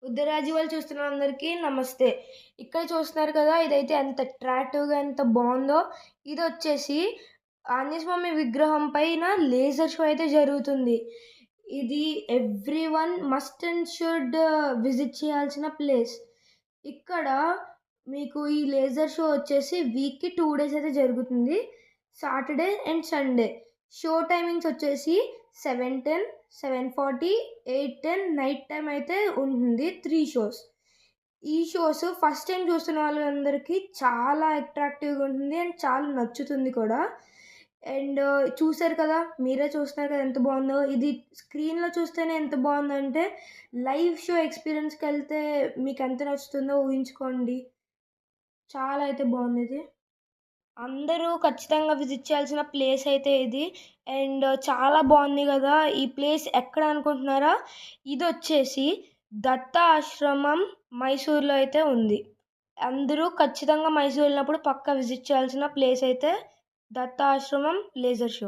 ఉద్దరాజు వాళ్ళు చూస్తున్న అందరికీ నమస్తే. ఇక్కడ చూస్తున్నారు కదా! ఇదైతే ఎంత అట్రాక్టివ్‌గా ఎంత బావుందో. ఇదొచ్చేసి ఆంజనేయ స్వామి విగ్రహం పైన లేజర్ షో అయితే జరుగుతుంది. ఇది everyone must and should visit చేయాల్సిన ప్లేస్. ఇక్కడ మీకు ఈ లేజర్ షో వచ్చేసి వీక్‌కి 2 డేస్ అయితే జరుగుతుంది. Saturday and Sunday. Show timings వచ్చేసి 7:10, 7:40, 8:10 నైట్ టైమ్ అయితే ఉంటుంది. 3 షోస్. ఈ షోస్ ఫస్ట్ టైమ్ చూస్తున్న వాళ్ళందరికీ చాలా అట్రాక్టివ్‌గా ఉంటుంది. అండ్ చాలా నచ్చుతుంది కూడా. అండ్ చూసారు కదా! మీరే చూస్తున్నారు కదా! ఎంత బావుందో. ఇది స్క్రీన్‌లో చూస్తేనే ఎంత బావుందంటే, లైవ్ షో ఎక్స్‌పీరియన్స్‌కెళ్తే మీకెంత నచ్చుతుందో ఊహించుకోండి. చాలా అయితే బావుందిది. అందరూ ఖచ్చితంగా విజిట్ చేయాల్సిన ప్లేస్ అయితే ఇది. అండ్ చాలా బావుంది గదా! ఈ ప్లేస్ ఎక్కడ అనుకుంటున్నారా? ఇదొచ్చేసి దత్త ఆశ్రమం మైసూర్‌లో అయితే ఉంది. అందరూ ఖచ్చితంగా మైసూర్ వెళ్ళినప్పుడు పక్కా విజిట్ చేయాల్సిన ప్లేస్ అయితే దత్త ఆశ్రమం లేజర్ షో.